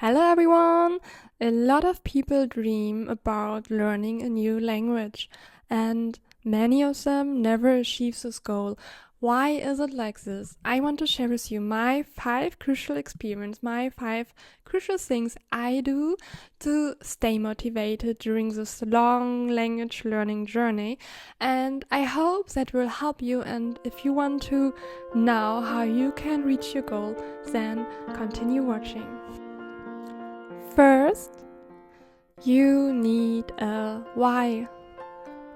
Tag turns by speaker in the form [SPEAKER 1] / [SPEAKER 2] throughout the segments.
[SPEAKER 1] Hello everyone! A lot of people dream about learning a new language, and many of them never achieve this goal. Why is it like this? I want to share with you my 5 crucial experiences, my 5 crucial things I do to stay motivated during this long language learning journey. And I hope that will help you. And if you want to know how you can reach your goal, then continue watching. First, you need a why.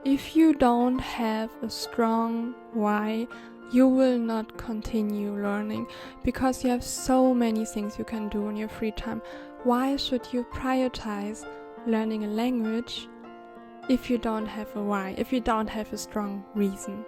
[SPEAKER 1] If you don't have a strong why, you will not continue learning because you have so many things you can do in your free time. Why should you prioritize learning a language if you don't have a why, if you don't have a strong reason?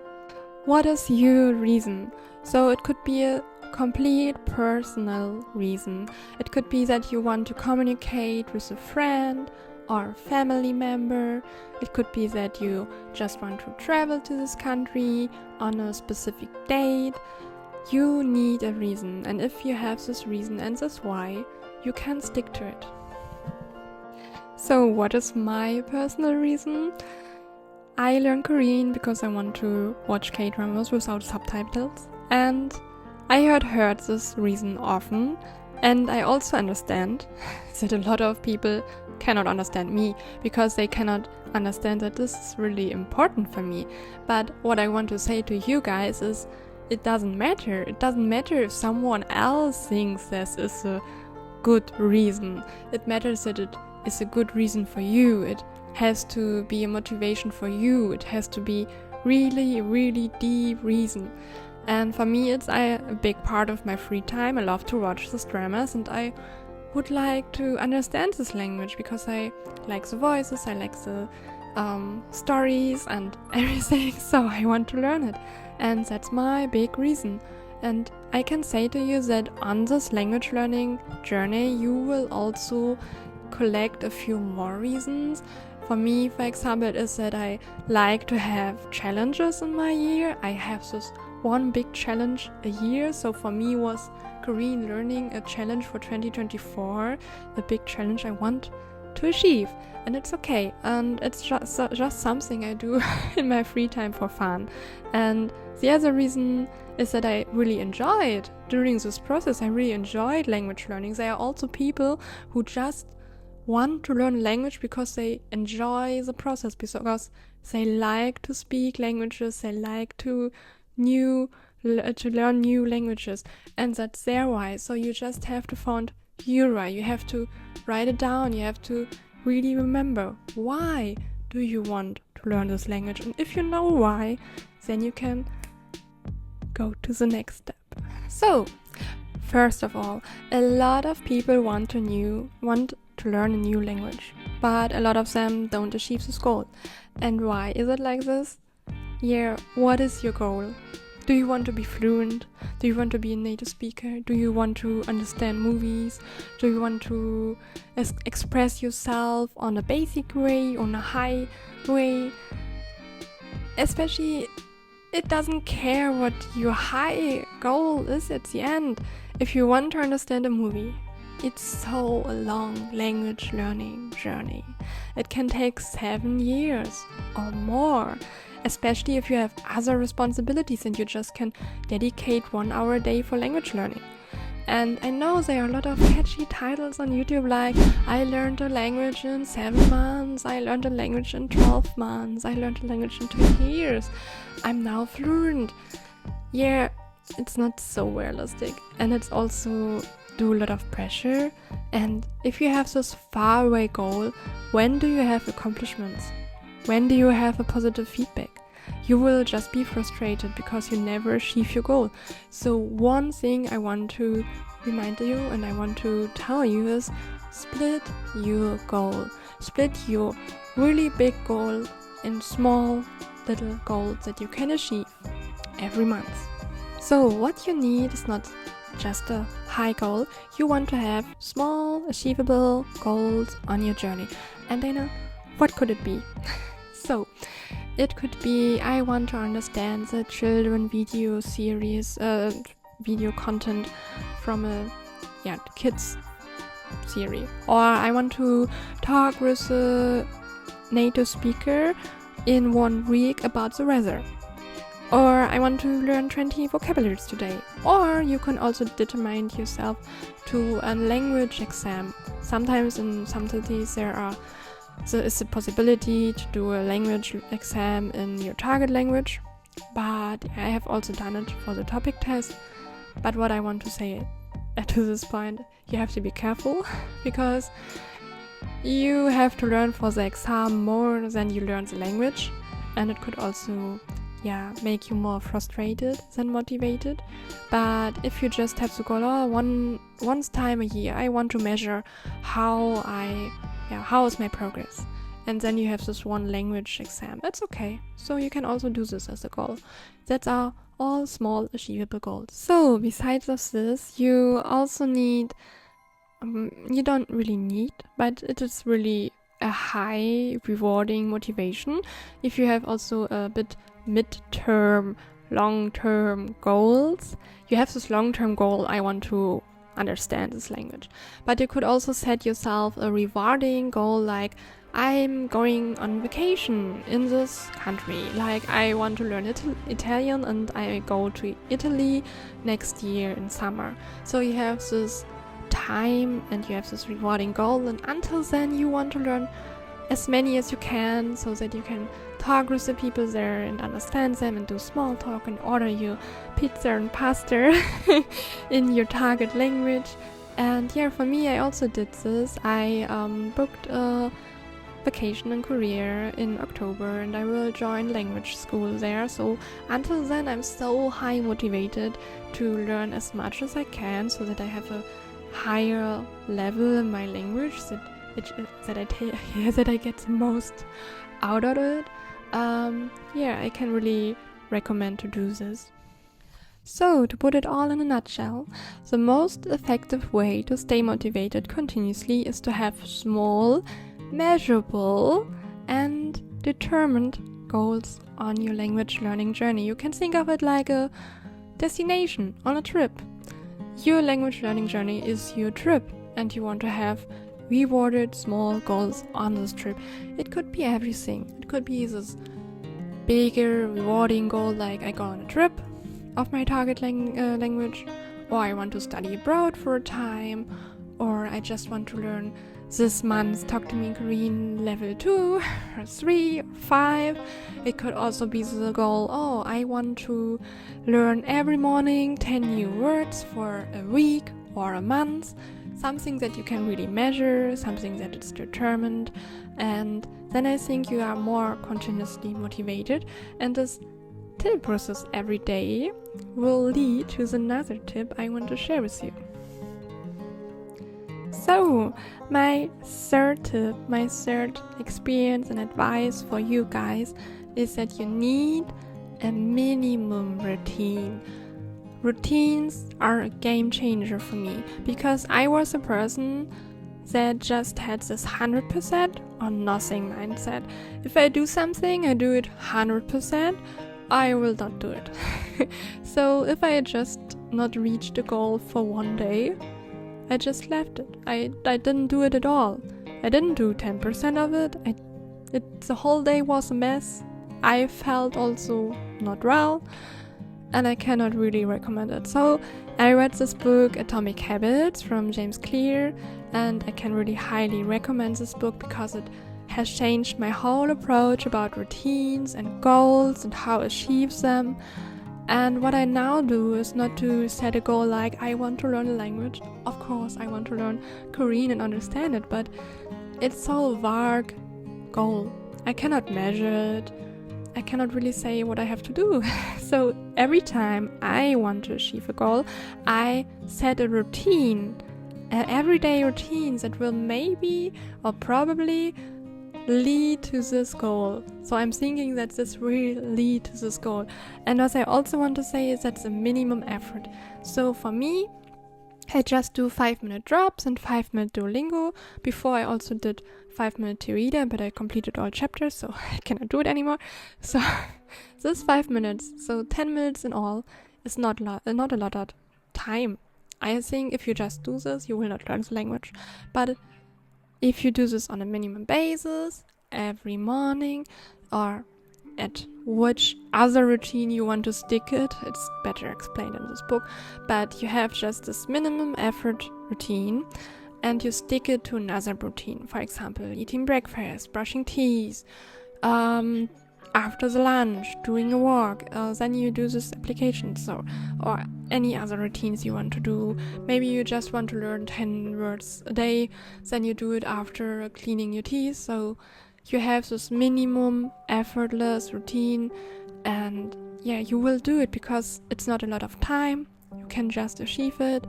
[SPEAKER 1] What is your reason? So it could be a complete personal reason. It could be that you want to communicate with a friend or family member. It could be that you just want to travel to this country on a specific date. You need a reason, and if you have this reason and this why, you can stick to it. So what is my personal reason? I learn Korean because I want to watch K-dramas without subtitles, and I heard this reason often, and I also understand that a lot of people cannot understand me because they cannot understand that this is really important for me. But what I want to say to you guys is it doesn't matter. It doesn't matter if someone else thinks this is a good reason. It matters that it is a good reason for you. It has to be a motivation for you. It has to be really, really deep reason. And for me, it's a big part of my free time. I love to watch these dramas, and I would like to understand this language because I like the voices, I like the stories and everything, so I want to learn it. And that's my big reason. And I can say to you that on this language learning journey, you will also collect a few more reasons. For me, for example, it is that I like to have challenges in my year. I have this one big challenge a year, so for me was Korean learning a challenge for 2024, a big challenge I want to achieve, and it's okay, and it's just something I do in my free time for fun. And the other reason is that I really enjoyed during this process. I really enjoyed language learning. There are also people who just want to learn language because they enjoy the process, because they like to speak languages, they like to learn new languages, and that's their why. So you just have to find your why. You have to write it down. You have to really remember, why do you want to learn this language? And if you know why, then you can go to the next step. So first of all, a lot of people want to learn a new language, but a lot of them don't achieve this goal. And why is it like this? Yeah, what is your goal? Do you want to be fluent? Do you want to be a native speaker? Do you want to understand movies? Do you want to express yourself on a basic way, on a high way? Especially, it doesn't care what your high goal is at the end. If you want to understand a movie, it's so a long language learning journey. It can take 7 years or more, especially if you have other responsibilities and you just can dedicate 1 hour a day for language learning. And I know there are a lot of catchy titles on YouTube like, I learned a language in 7 months, I learned a language in 12 months, I learned a language in 2 years, I'm now fluent. Yeah, it's not so realistic, and it's also do a lot of pressure. And if you have this faraway goal, when do you have accomplishments? When do you have a positive feedback? You will just be frustrated because you never achieve your goal. So one thing I want to remind you and I want to tell you is split your goal. Split your really big goal in small little goals that you can achieve every month. So what you need is not just a high goal. You want to have small, achievable goals on your journey. And I know, what could it be? So, it could be, I want to understand the children video series, video content from a kids theory. Or I want to talk with a native speaker in 1 week about the weather. Or I want to learn 20 vocabularies today. Or you can also determine yourself to a language exam. Sometimes in some cities there is a possibility to do a language exam in your target language. But I have also done it for the topic test. But what I want to say to this point, you have to be careful because you have to learn for the exam more than you learn the language, and it could also make you more frustrated than motivated. But if you just have to go once time a year, I want to measure how is my progress, and then you have this one language exam, that's okay. So you can also do this as a goal. That's all small achievable goals. So besides of this, you also need you don't really need, but it is really a high rewarding motivation if you have also a bit mid-term, long-term goals. You have this long-term goal, I want to understand this language, but you could also set yourself a rewarding goal, like I'm going on vacation in this country, like I want to learn Italian and I go to Italy next year in summer. So you have this time and you have this rewarding goal, and until then you want to learn as many as you can so that you can talk with the people there and understand them and do small talk and order you pizza and pasta in your target language. And for me, I also did this. I booked a vacation in Korea in October and I will join language school there. So until then I'm so high motivated to learn as much as I can so that I have a higher level in my language, that I get the most out of it. I can really recommend to do this. So, to put it all in a nutshell, the most effective way to stay motivated continuously is to have small, measurable, and determined goals on your language learning journey. You can think of it like a destination on a trip. Your language learning journey is your trip, and you want to have rewarded small goals on this trip. It could be everything. It could be this bigger, rewarding goal, like I go on a trip of my target language, or I want to study abroad for a time, or I just want to learn this month Talk to Me in Korean level 2 or 3 or 5. It could also be the goal, I want to learn every morning 10 new words for a week or a month. Something that you can really measure, something that is determined, and then I think you are more continuously motivated, and this tip process every day will lead to another tip I want to share with you. So, my third tip, my third experience and advice for you guys is that you need a minimum routine. Routines are a game changer for me because I was a person that just had this 100% or nothing mindset. If I do something, I do it 100%, I will not do it. So if I just not reached the goal for one day, I just left it. I didn't do it at all. I didn't do 10% of it. The whole day was a mess. I felt also not well, and I cannot really recommend it. So I read this book, Atomic Habits, from James Clear, and I can really highly recommend this book because it has changed my whole approach about routines and goals and how to achieve them. And what I now do is not to set a goal like I want to learn a language. Of course, I want to learn Korean and understand it, but it's so vague goal. I cannot measure it. I cannot really say what I have to do. So every time I want to achieve a goal, I set a routine, an everyday routine that will maybe or probably lead to this goal. So I'm thinking that this will lead to this goal. And what I also want to say is that's a minimum effort. So for me, I just do 5-minute drops and 5-minute Duolingo. Before I also did 5-minute Reader, but I completed all chapters, so I cannot do it anymore. So this 5 minutes, so 10 minutes in all, is not a lot of time. I think if you just do this, you will not learn the language. But if you do this on a minimum basis, every morning, or at which other routine you want to stick it, it's better explained in this book, but you have just this minimum effort routine, and you stick it to another routine. For example, eating breakfast, brushing teeth, after the lunch, doing a walk, then you do this application, or any other routines you want to do. Maybe you just want to learn 10 words a day, then you do it after cleaning your teeth. So you have this minimum effortless routine, and you will do it because it's not a lot of time. You can just achieve it.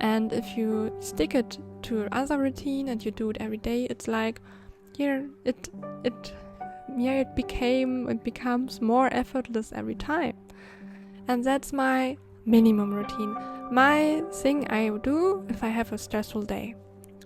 [SPEAKER 1] And if you stick it to other routine and you do it every day, it's like it becomes more effortless every time. And that's my minimum routine. My thing I do if I have a stressful day,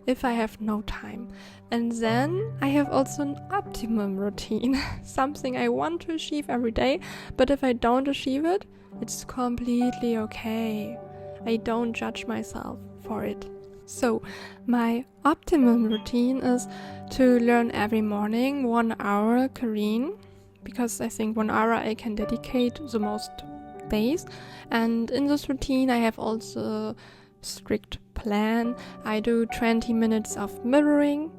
[SPEAKER 1] if I have no time. And then I have also an optimum routine, something I want to achieve every day, but if I don't achieve it, it's completely okay. I don't judge myself for it. So my optimum routine is to learn every morning 1 hour Korean, because I think 1 hour I can dedicate the most days. And in this routine I have also a strict plan. I do 20 minutes of mirroring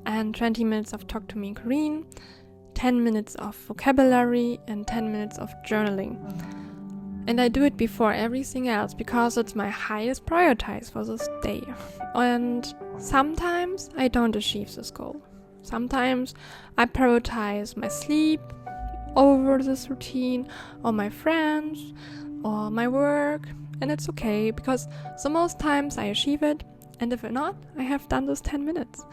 [SPEAKER 1] and 20 minutes of talk to me in Korean, 10 minutes of vocabulary and 10 minutes of journaling. And I do it before everything else because it's my highest priority for this day. And sometimes I don't achieve this goal. Sometimes I prioritize my sleep over this routine, or my friends, or my work. And it's okay because the most times I achieve it, and if not, I have done this 10 minutes.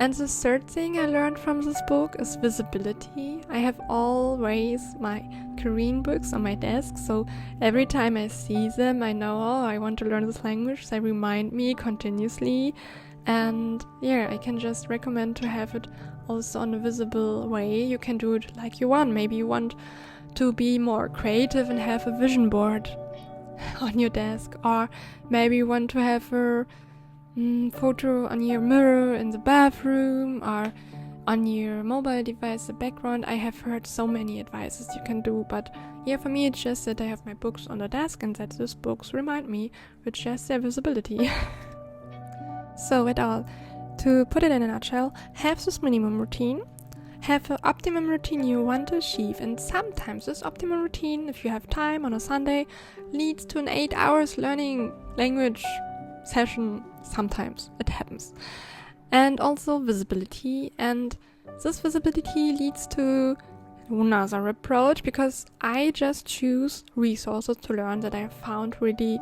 [SPEAKER 1] And the third thing I learned from this book is visibility. I have always my Korean books on my desk, so every time I see them, I know, I want to learn this language. They remind me continuously. And I can just recommend to have it also on a visible way. You can do it like you want. Maybe you want to be more creative and have a vision board on your desk, or maybe you want to have a photo on your mirror in the bathroom, or on your mobile device, the background. I have heard so many advices you can do, but for me it's just that I have my books on the desk and that these books remind me with just their visibility. So to put it in a nutshell, have this minimum routine, have an optimum routine you want to achieve, and sometimes this optimum routine, if you have time on a Sunday, leads to an 8 hours learning language session. Sometimes it happens. And also visibility, and this visibility leads to another approach, because I just choose resources to learn that I found really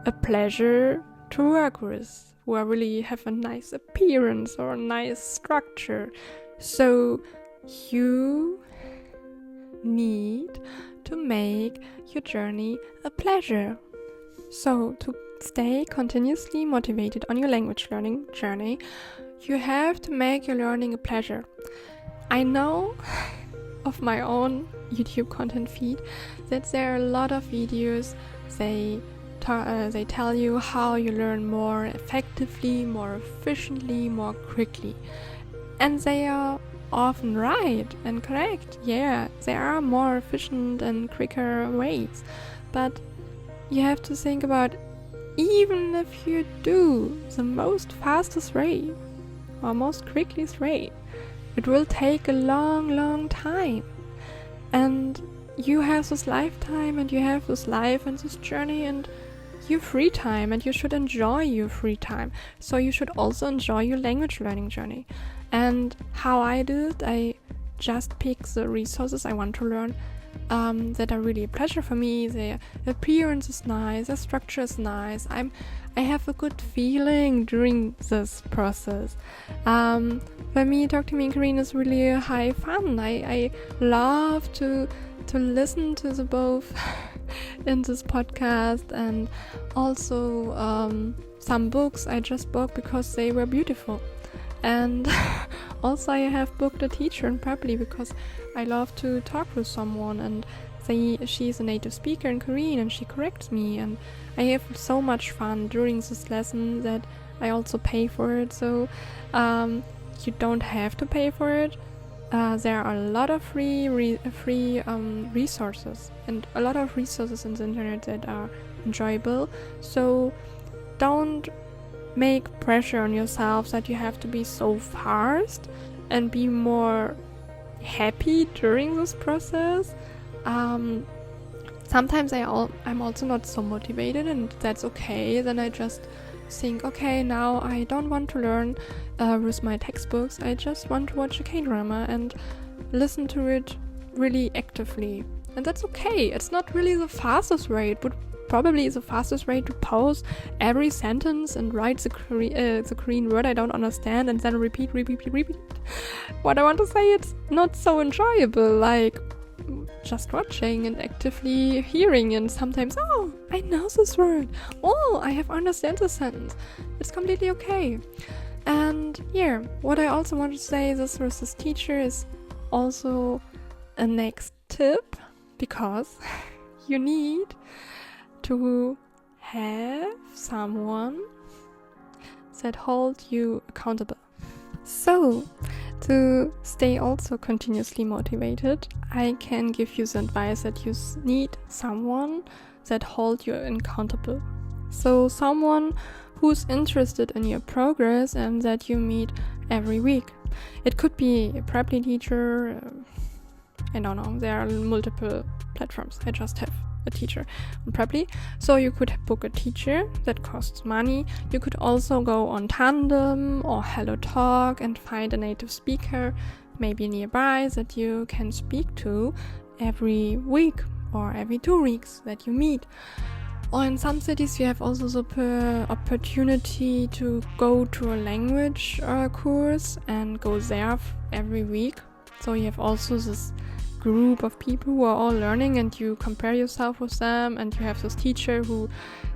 [SPEAKER 1] a pleasure to work with, who really have a nice appearance or a nice structure. So you need to make your journey a pleasure. So to stay continuously motivated on your language learning journey, you have to make your learning a pleasure. I know of my own YouTube content feed that there are a lot of videos. They tell you how you learn more effectively, more efficiently, more quickly. And they are often right and correct. There are more efficient and quicker ways. But you have to think about, even if you do the most fastest way or most quickest way, it will take a long time. And you have this lifetime, and you have this life and this journey, and your free time, and you should enjoy your free time. So you should also enjoy your language learning journey. And how I do it, I just pick the resources I want to learn that are really a pleasure for me. The appearance is nice, the structure is nice. I have a good feeling during this process. For me, Talk to Me in Korean is really a high fun. I love to listen to the both in this podcast, and also some books I just bought because they were beautiful. And also I have booked a teacher in Preply because I love to talk with someone, and she's a native speaker in Korean and she corrects me, and I have so much fun during this lesson that I also pay for it. So you don't have to pay for it. There are a lot of free resources and a lot of resources on the internet that are enjoyable. So don't make pressure on yourself that you have to be so fast, and be more happy during this process. Sometimes I'm also not so motivated, and that's okay. Then I just think, okay, now I don't want to learn with my textbooks. I just want to watch a K-drama and listen to it really actively. And that's okay. It's not really the fastest way. It would probably is the fastest way to pause every sentence and write the Korean word I don't understand and then repeat. What I want to say, it's not so enjoyable, like just watching and actively hearing, and sometimes, oh, I know this word, oh, I have understand the sentence. It's completely okay. And yeah, what I also want to say this with this teacher is also a next tip, because you need to have someone that holds you accountable. So, to stay also continuously motivated, I can give you the advice that you need someone that holds you accountable. So, someone who's interested in your progress and that you meet every week. It could be a prep teacher, I don't know, there are multiple platforms. I just have a teacher on Preply. So you could book a teacher that costs money. You could also go on Tandem or Hello Talk and find a native speaker maybe nearby that you can speak to every week or every 2 weeks that you meet. Or in some cities you have also the opportunity to go to a language course and go there every week. So you have also this group of people who are all learning, and you compare yourself with them, and you have this teacher who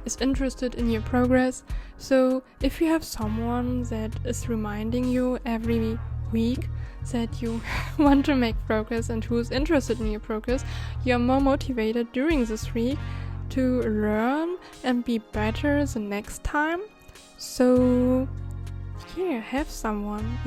[SPEAKER 1] is interested in your progress. So if you have someone that is reminding you every week that you want to make progress and who is interested in your progress, you are more motivated during this week to learn and be better the next time. So yeah, have someone.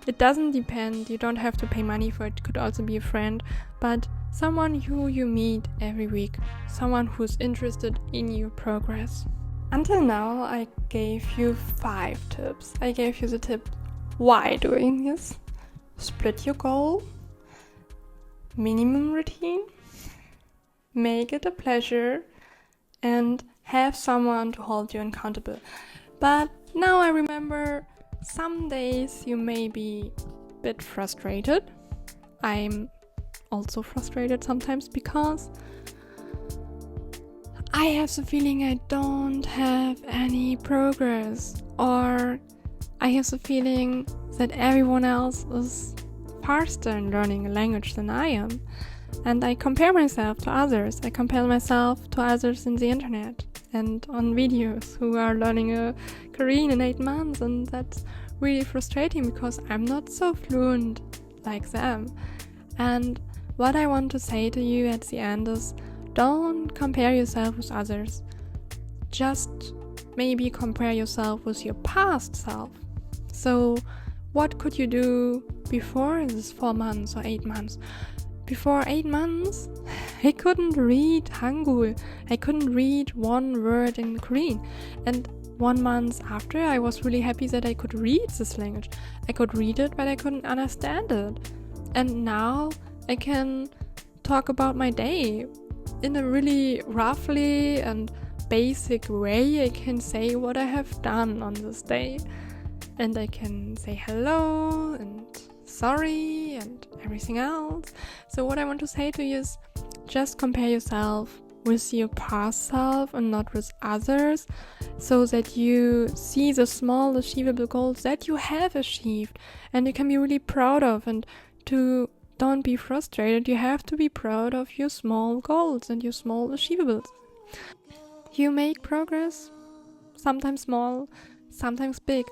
[SPEAKER 1] It doesn't depend, you don't have to pay money for it. It could also be a friend, but someone who you meet every week, someone who's interested in your progress. Until now, I gave you 5 tips. I gave you the tip why doing this, split your goal, minimum routine, make it a pleasure, and have someone to hold you accountable. But now I remember, some days you may be a bit frustrated. I'm also frustrated sometimes because I have the feeling I don't have any progress, or I have the feeling that everyone else is faster in learning a language than I am. And I compare myself to others. I compare myself to others in the internet and on videos who are learning Korean in 8 months, and that's really frustrating because I'm not so fluent like them. And what I want to say to you at the end is, don't compare yourself with others. Just maybe compare yourself with your past self. So what could you do before this 4 months or 8 months? Before 8 months, I couldn't read Hangul. I couldn't read one word in Korean. And 1 month after, I was really happy that I could read this language. I could read it, but I couldn't understand it. And now I can talk about my day in a really roughly and basic way. I can say what I have done on this day. And I can say hello and sorry and everything else. So what I want to say to you is, just compare yourself with your past self and not with others, so that you see the small achievable goals that you have achieved and you can be really proud of. And don't be frustrated, you have to be proud of your small goals and your small achievables. You make progress, sometimes small, sometimes big,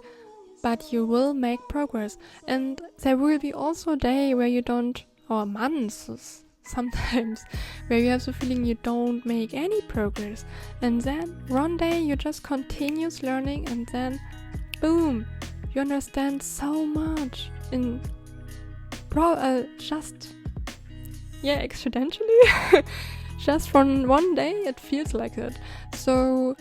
[SPEAKER 1] but you will make progress. And there will be also a day where you don't, or months, sometimes where you have the feeling you don't make any progress, and then one day you just continues learning, and then boom, you understand so much in accidentally. Just from one day it feels like it. So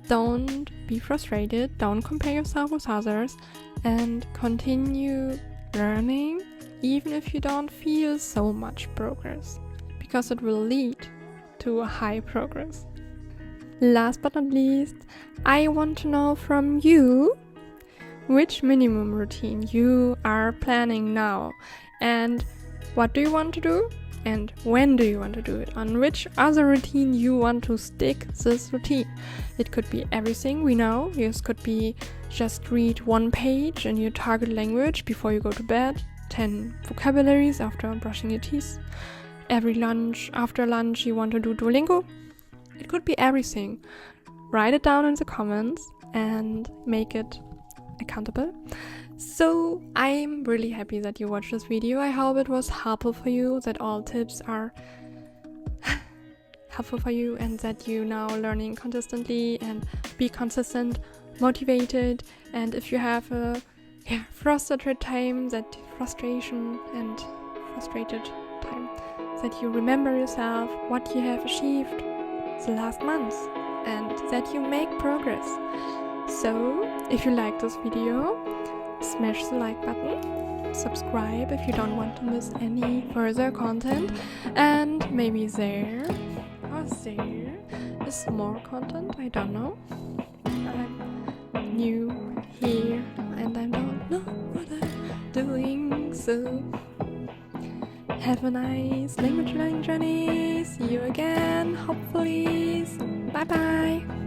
[SPEAKER 1] don't be frustrated, don't compare yourself with others, and continue learning even if you don't feel so much progress, because it will lead to a high progress. Last but not least, I want to know from you which minimum routine you are planning now, and what do you want to do, and when do you want to do it, on which other routine you want to stick this routine. It could be everything we know. This could be just read 1 page in your target language before you go to bed, 10 vocabularies after brushing your teeth. After lunch you want to do Duolingo. It could be everything. Write it down in the comments and make it accountable. So I'm really happy that you watched this video. I hope it was helpful for you, that all tips are helpful for you, and that you now learning consistently and be consistent, motivated. And if you have a frustrated time, that you remember yourself, what you have achieved the last months, and that you make progress. So if you like this video, smash the like button, subscribe if you don't want to miss any further content, and maybe there is more content, I don't know. I'm new here and I don't know what I'm doing, so have a nice language learning journey. See you again, hopefully. Bye bye.